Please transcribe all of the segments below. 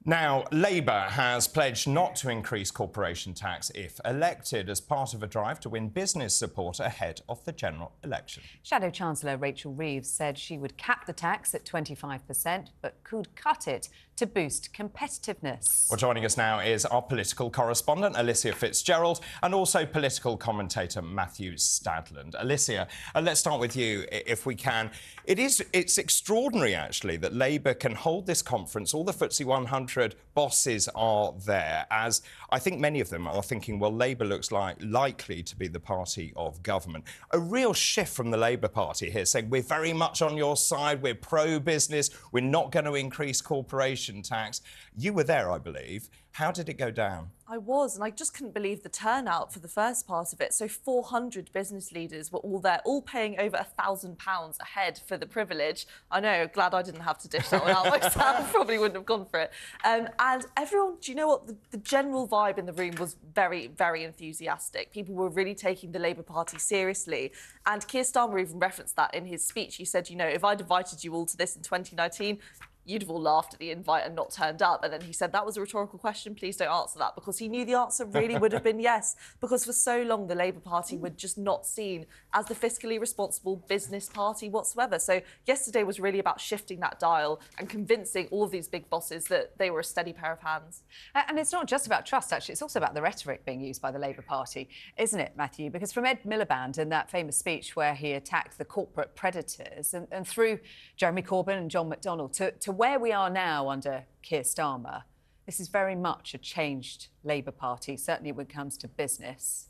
Now, Labour has pledged not to increase corporation tax if elected as part of a drive to win business support ahead of the general election. Shadow Chancellor Rachel Reeves said she would cap the tax at 25%, but could cut it to boost competitiveness. Well, joining us now is our political correspondent, Alicia Fitzgerald, and also political commentator Matthew Stadlen. Alicia, let's start with you, if we can. It's extraordinary, actually, that Labour can hold this conference. All the FTSE 100 bosses are there, as I think many of them are thinking, well, Labour looks likely to be the party of government. A real shift from the Labour Party here, saying we're very much on your side, we're pro-business, we're not going to increase corporation tax. You were there, I believe. How did it go down? I was, and I just couldn't believe the turnout for the first part of it. So 400 business leaders were all there, all paying over £1,000 a head for the privilege. I know, glad I didn't have to dish that one out myself. Probably wouldn't have gone for it. And everyone, do you know what? The general vibe in the room was very, very enthusiastic. People were really taking the Labour Party seriously. And Keir Starmer even referenced that in his speech. He said, you know, if I'd invited you all to this in 2019, you'd have all laughed at the invite and not turned up. And then he said, that was a rhetorical question, please don't answer that, because he knew the answer really would have been yes, because for so long the Labour Party were just not seen as the fiscally responsible business party whatsoever. So yesterday was really about shifting that dial and convincing all of these big bosses that they were a steady pair of hands. And it's not just about trust, actually, it's also about the rhetoric being used by the Labour Party, isn't it, Matthew? Because from Ed Miliband in that famous speech where he attacked the corporate predators, and through Jeremy Corbyn and John McDonnell to where we are now under Keir Starmer, this is very much a changed Labour Party, certainly when it comes to business.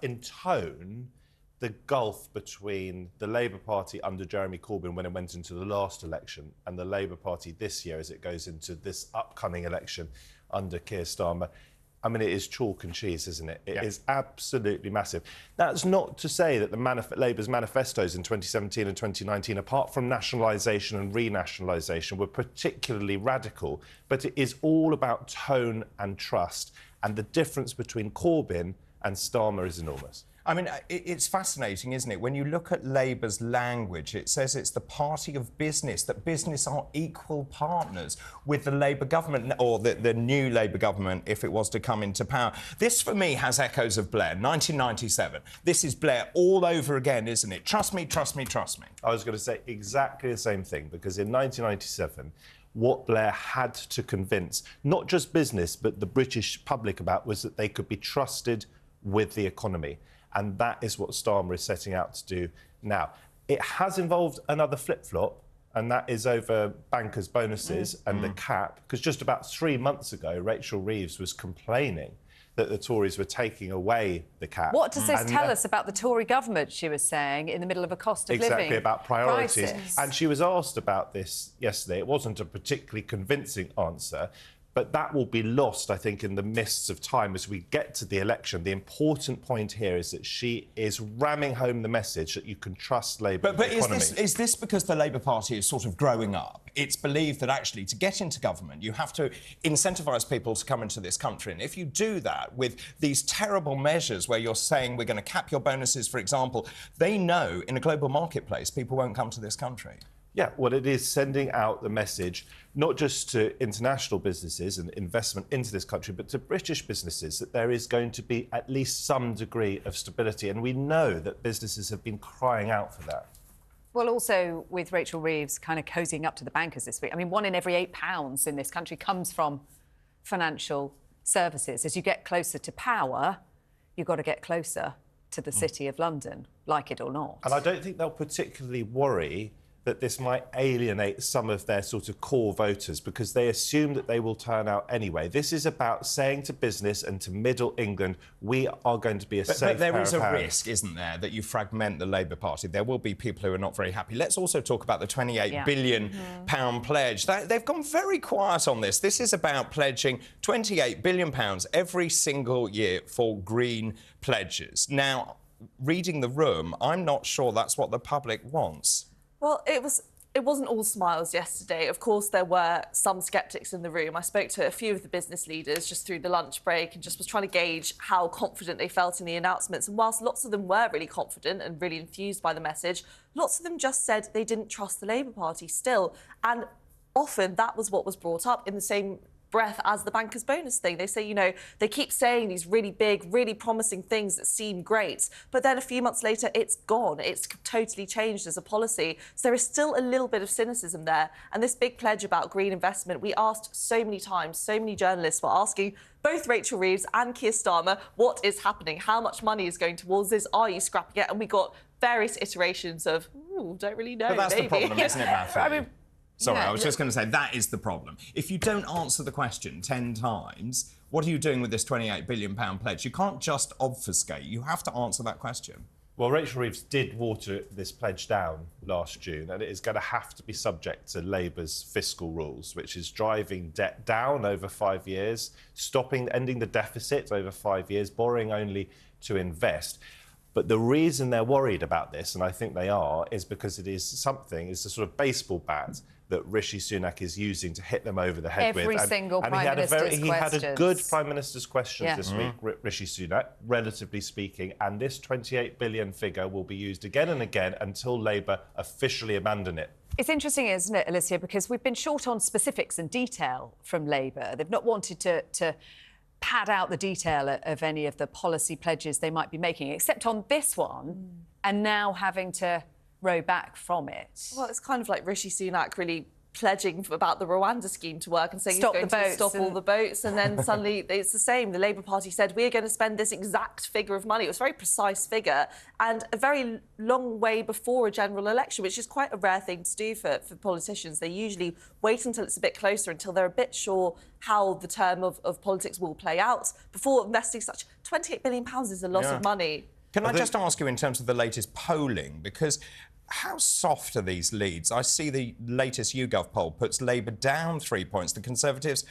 In tone, the gulf between the Labour Party under Jeremy Corbyn when it went into the last election and the Labour Party this year as it goes into this upcoming election under Keir Starmer, I mean, it is chalk and cheese, isn't it? It is absolutely massive. That's not to say that Labour's manifestos in 2017 and 2019, apart from nationalisation and renationalisation, were particularly radical, but it is all about tone and trust, and the difference between Corbyn and Starmer is enormous. I mean, it's fascinating, isn't it? When you look at Labour's language, it says it's the party of business, that business are equal partners with the Labour government, or the new Labour government, if it was to come into power. This, for me, has echoes of Blair, 1997. This is Blair all over again, isn't it? Trust me, trust me, trust me. I was going to say exactly the same thing, because in 1997, what Blair had to convince, not just business, but the British public about, was that they could be trusted with the economy. And that is what Starmer is setting out to do now. It has involved another flip-flop, and that is over bankers' bonuses and the cap, because just about 3 months ago, Rachel Reeves was complaining that the Tories were taking away the cap. What does this tell us about the Tory government, she was saying, in the middle of a cost of living Exactly, about priorities. crisis? And she was asked about this yesterday. It wasn't a particularly convincing answer, but that will be lost, I think, in the mists of time as we get to the election. The important point here is that she is ramming home the message that you can trust Labour with the economy. Is this because the Labour Party is sort of growing up? It's believed that actually to get into government, you have to incentivise people to come into this country. And if you do that with these terrible measures where you're saying we're going to cap your bonuses, for example, they know in a global marketplace people won't come to this country. Yeah, well, it is sending out the message, not just to international businesses and investment into this country, but to British businesses, that there is going to be at least some degree of stability. And we know that businesses have been crying out for that. Well, also with Rachel Reeves kind of cozying up to the bankers this week. I mean, £1 in every £8 in this country comes from financial services. As you get closer to power, you've got to get closer to the City of London, like it or not. And I don't think they'll particularly worry that this might alienate some of their sort of core voters, because they assume that they will turn out anyway. This is about saying to business and to Middle England, we are going to be a safe pair of hands. But there is a risk, isn't there, that you fragment the Labour Party. There will be people who are not very happy. Let's also talk about the £28 billion pledge. They've gone very quiet on this. This is about pledging £28 billion every single year for green pledges. Now, reading the room, I'm not sure that's what the public wants. Well, it wasn't all smiles yesterday. Of course, there were some sceptics in the room. I spoke to a few of the business leaders just through the lunch break and just was trying to gauge how confident they felt in the announcements. And whilst lots of them were really confident and really enthused by the message, lots of them just said they didn't trust the Labour Party still. And often that was what was brought up in the same breath as the banker's bonus thing. They say, you know, they keep saying these really big, really promising things that seem great, but then a few months later, it's gone. It's totally changed as a policy. So there is still a little bit of cynicism there. And this big pledge about green investment, we asked so many times, so many journalists were asking both Rachel Reeves and Keir Starmer, what is happening? How much money is going towards this? Are you scrapping it? And we got various iterations of, ooh, don't really know. But that's maybe. the problem, isn't it, Matthew? I mean, Sorry, yeah, I was just going to say, that is the problem. If you don't answer the question 10 times, what are you doing with this £28 billion pledge? You can't just obfuscate. You have to answer that question. Well, Rachel Reeves did water this pledge down last June, and it is going to have to be subject to Labour's fiscal rules, which is driving debt down over 5 years, ending the deficit over 5 years, borrowing only to invest. But the reason they're worried about this, and I think they are, is because it's a sort of baseball bat that Rishi Sunak is using to hit them over the head with. Every single Prime Minister's questions. He had a good Prime Minister's questions Yeah. this week, Rishi Sunak, relatively speaking, and this 28 billion figure will be used again and again until Labour officially abandon it. It's interesting, isn't it, Alicia, because we've been short on specifics and detail from Labour. They've not wanted to pad out the detail of any of the policy pledges they might be making, except on this one, and now having to row back from it. Well, it's kind of like Rishi Sunak really pledging about the Rwanda scheme to work and saying Stop he's going to stop all the boats, and then suddenly it's the same. The Labour Party said, we're going to spend this exact figure of money. It was a very precise figure and a very long way before a general election, which is quite a rare thing to do for politicians. They usually wait until it's a bit closer, until they're a bit sure how the term of politics will play out before investing such £28 billion is a lot of money. Can I just ask you in terms of the latest polling, because how soft are these leads? I see the latest YouGov poll puts Labour down 3 points, the Conservatives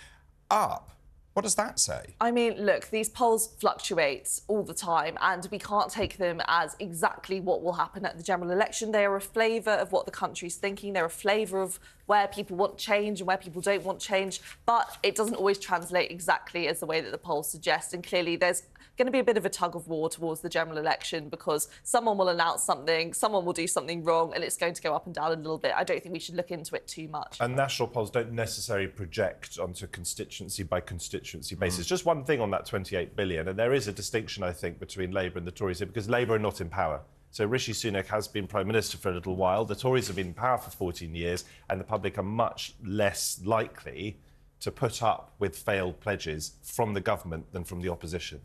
up. What does that say? I mean, look, these polls fluctuate all the time and we can't take them as exactly what will happen at the general election. They are a flavour of what the country's thinking. They're a flavour of where people want change and where people don't want change. But it doesn't always translate exactly as the way that the polls suggest. And clearly there's going to be a bit of a tug of war towards the general election because someone will announce something, someone will do something wrong, and it's going to go up and down a little bit. I don't think we should look into it too much. And national polls don't necessarily project onto constituency by constituency basis. Just one thing on that 28 billion, and there is a distinction, I think, between Labour and the Tories here, because Labour are not in power. So Rishi Sunak has been Prime Minister for a little while. The Tories have been in power for 14 years, and the public are much less likely to put up with failed pledges from the government than from the opposition.